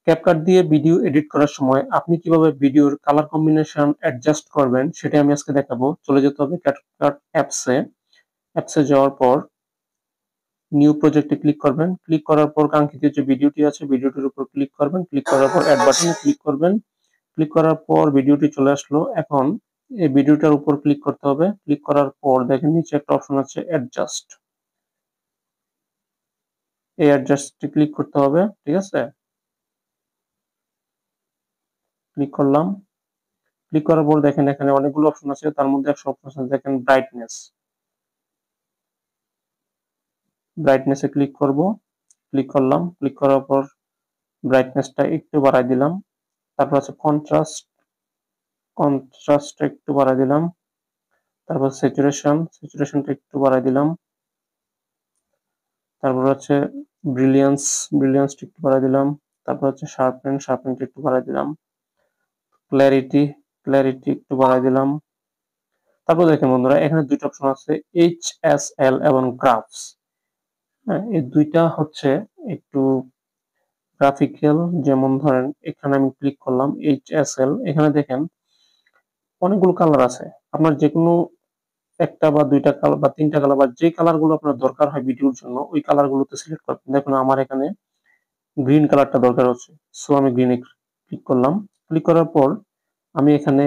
CapCut দিয়ে video edit করার সময় আপনি কিভাবে ভিডিওর কালার কম্বিনেশন অ্যাডজাস্ট করবেন সেটা আমি আজকে দেখাবো। চলে যেতে হবে ক্যাপকাট অ্যাপসে যাওয়ার পর নিউ প্রজেক্টে ক্লিক করবেন। ক্লিক করার পর কাঙ্ক্ষিত যে ভিডিওটি আছে ভিডিওটির উপর ক্লিক করবেন। ক্লিক করার পর অ্যাড বাটনে ক্লিক করবেন। ক্লিক করার পর ভিডিওটি চলে আসলো। এখন এই ভিডিওটার উপর ক্লিক করতে হবে। ক্লিক করার পর দেখেন নিচে একটা অপশন আছে অ্যাডজাস্ট। এই অ্যাডজাস্টে ক্লিক করতে হবে, ঠিক আছে? ক্লিক করলাম। ক্লিক করার পর দেখেন এখানে অনেকগুলো অপশন আছে, তার মধ্যে একটা অপশন আছে দেখেন ব্রাইটনেস। ব্রাইটনেসে ক্লিক করব। ক্লিক করলাম। ক্লিক করার পর ব্রাইটনেসটা একটু বাড়াই দিলাম। তারপর আছে কন্ট্রাস্টটা একটু বাড়াই দিলাম। তারপর স্যাচুরেশনটা একটু বাড়াই দিলাম। তারপর হচ্ছে ব্রিলিয়ান্সটা একটু বাড়াই দিলাম। তারপর হচ্ছে শার্পনেনটা একটু বাড়াই দিলাম। ক্ল্যারিটি একটু বাড়াই দিলাম। তারপর দেখেন বন্ধুরা এখানে দুইটা অপশন আছে, HSL এবং গ্রাফস। হ্যাঁ, এই দুইটা হচ্ছে একটু গ্রাফিক্যাল। যেমন ধরেন এখানে আমি ক্লিক করলাম HSL, এখানে দেখেন অনেকগুলো কালার আছে। আপনার যে কোনো একটা বা দুইটা কালার বা তিনটা কালার বা যে কালার গুলো আপনার দরকার হয় ভিডিওর জন্য ওই কালার গুলোতে সিলেক্ট করবেন। দেখুন আমার এখানে গ্রিন কালারটা দরকার হচ্ছে, সো আমি গ্রিনে ক্লিক করলাম। ক্লিক করার পর আমি এখানে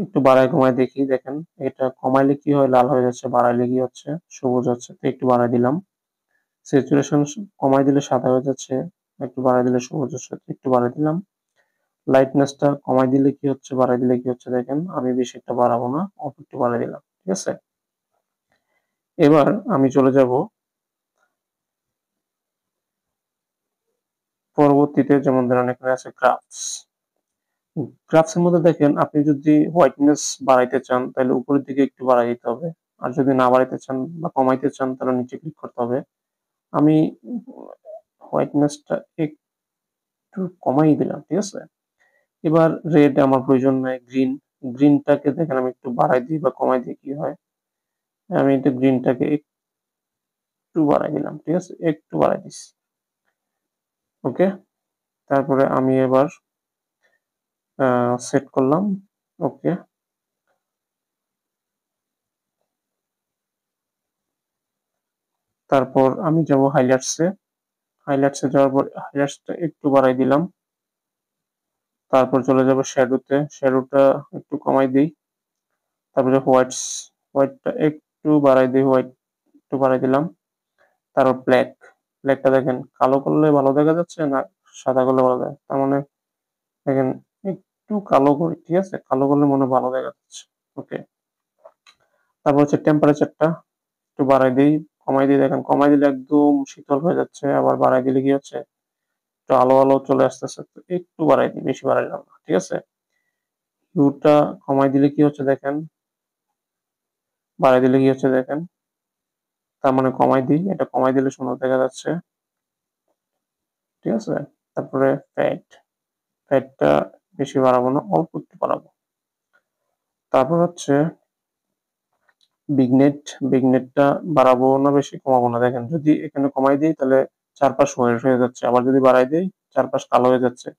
একটু বাড়ায় কমায় দেখি। দেখেন এটা কমাইলে কি হয়, লাল হয়ে যাচ্ছে, বাড়াইলে কি হচ্ছে, সবুজ হচ্ছে। তো একটু বাড়াই দিলাম। স্যাচুরেশন কমাই দিলে সাদা হয়ে যাচ্ছে, একটু বাড়াই দিলে সবুজ হচ্ছে, একটু বাড়াই দিলাম। লাইটনেসটা কমাই দিলে কি হচ্ছে, বাড়াই দিলে কি হচ্ছে, দেখেন আমি বেশি একটা বাড়াবো না, অল্প একটু বাড়াই দিলাম, ঠিক আছে? এবার আমি চলে যাব পরবর্তীতে। যেমন ধরেন এখানে আছে গ্রাফস এর মধ্যে দেখেন আপনি যদি হোয়াইটনেস বাড়াইতে চান তাহলে উপরের দিকে একটু বাড়াই দিতে হবে, আর যদি না বাড়াইতে চান বা কমাইতে চান তাহলে নিচে ক্লিক করতে হবে। আমি হোয়াইটনেসটা একটু কমাই দিলাম, ঠিক আছে? এবার রেড আমার প্রয়োজন নাই, গ্রিনটাকে দেখেন আমি একটু বাড়াই দিই বা কমাই দিই কি হয়। আমি একটু গ্রিনটাকে একটু বাড়াই দিলাম, ঠিক আছে? একটু বাড়াই দিচ্ছি, ওকে। তারপরে আমি এবার সেট করলাম, ওকে। তারপর আমি যাব হাইলাইটসে যাওয়ার পর হাইলাইটসটা একটু বাড়াই দিলাম। তারপর চলে যাব শ্যাডোটা একটু কমাই দিই। তারপরে হোয়াইটটা একটু বাড়াই দিই, হোয়াইট একটু বাড়াই দিলাম। তারপর ব্ল্যাকটা দেখেন কালো করলে ভালো দেখা যাচ্ছে না সাদা করলে ভালো দেখা, তার মানে দেখেন একটু কালো করি, ঠিক আছে? কালো করলে মনে হয় ভালো দেখা যাচ্ছে, ওকে। তারপর হচ্ছে টেম্পারেচারটা একটু বাড়াই দিই, কমাই দিই। দেখেন কমাই দিলে একদম শীতল হয়ে যাচ্ছে, আবার বাড়াই দিলে কি হচ্ছে, একটু আলো আলো চলে আসতেছে। তো একটু বাড়াই দিই, বেশি বাড়াইলাম না, ঠিক আছে? হিউটা কমাই দিলে কি হচ্ছে দেখেন, বাড়াই দিলে কি হচ্ছে দেখেন, তার মানে কমাই দিই, এটা কমাই দিলে সুন্দর দেখা যাচ্ছে, ঠিক আছে? তারপরে ফ্যাটটা বেশি বাড়াবো না, অল্প একটু বাড়াবো। তারপর হচ্ছে বিগনেটটা বাড়াবো না বেশি, কমাবো না। দেখেন যদি এখানে কমাই দিই তাহলে চারপাশ হোয়াইট হয়ে যাচ্ছে, আবার যদি বাড়াই দিই চারপাশ কালো হয়ে যাচ্ছে।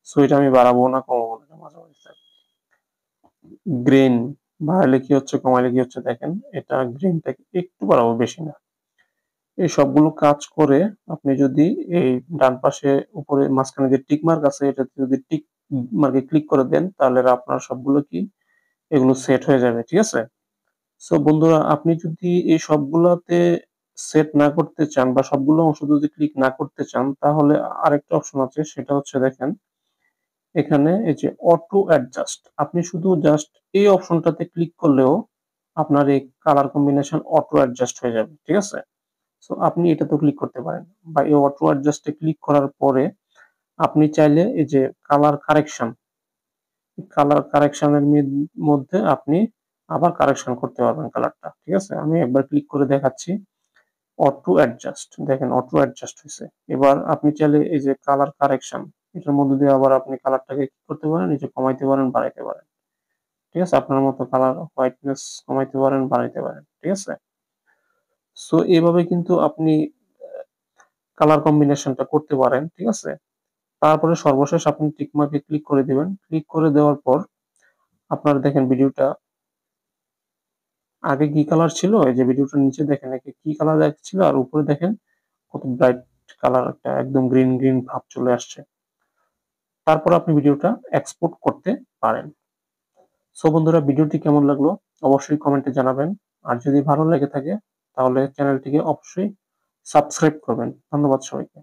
সো এটা আমি বাড়াবো না, কমাবো না, মাঝামাঝি থাকবে। গ্রেন বাড়ালে কি হচ্ছে, কমাইলে কি হচ্ছে, দেখেন এটা গ্রেনটাকে একটু বাড়াবো, বেশি না। এই সবগুলো কাজ করে আপনি যদি এই ডান পাশে উপরে মাঝখানে যে টিক মার্ক আছে এটাতে যদি টিক মার্কে ক্লিক করে দেন তাহলে আপনার সবগুলো কি এগুলো সেট হয়ে যাবে, ঠিক আছে? সো বন্ধুরা আপনি যদি এই সবগুলাতে সেট না করতে চান বা সবগুলো অংশ যদি ক্লিক না করতে চান তাহলে আরেকটা অপশন আছে, সেটা হচ্ছে দেখেন এখানে এই যে অটো অ্যাডজাস্ট। আপনি শুধু জাস্ট এই অপশনটাতে ক্লিক করলেও আপনার এই কালার কম্বিনেশন অটো অ্যাডজাস্ট হয়ে যাবে, ঠিক আছে? সো আপনি এটাতেও ক্লিক করতে পারেন, বা এই অটো অ্যাডজাস্টে ক্লিক করার পরে আপনি চাইলে এই যে কালার কারেকশনের মধ্যে আপনি আবার কারেকশন করতে পারবেন কালারটা, ঠিক আছে? আমি একবার ক্লিক করে দেখাচ্ছি। অটো অ্যাডজাস্ট, দেখেন অটো অ্যাডজাস্ট হয়েছে। এবার আপনি চাইলে এই যে কালার কারেকশন এটার মধ্যে দিয়ে আবার আপনি কালারটাকে কি করতে পারেন, এই যে কমাইতে পারেন, বাড়াইতে পারেন, ঠিক আছে? আপনার মতো কালার হোয়াইটনেস কমাইতে পারেন, বাড়াইতে পারেন, ঠিক আছে? সো এইভাবে কিন্তু আপনি কালার কম্বিনেশনটা করতে পারেন, ঠিক আছে? তারপরে সর্বশেষ আপনি টিক মার্কে ক্লিক করে দিবেন। ক্লিক করে দেওয়ার পর আপনার দেখেন ভিডিওটা আগে কি কালার ছিল, এই যে ভিডিওটার নিচে দেখেন কি কালার ছিল আর উপরে দেখেন কত ব্রাইট কালার, একটা একদম গ্রিন গ্রিন ভাব চলে আসছে। তারপর আপনি ভিডিওটা এক্সপোর্ট করতে পারেন। সো বন্ধুরা, ভিডিওটি কেমন লাগলো অবশ্যই কমেন্টে জানাবেন। আর যদি ভালো লেগে থাকে তাহলে চ্যানেলটিকে অবশ্যই সাবস্ক্রাইব করবেন। ধন্যবাদ সবাইকে।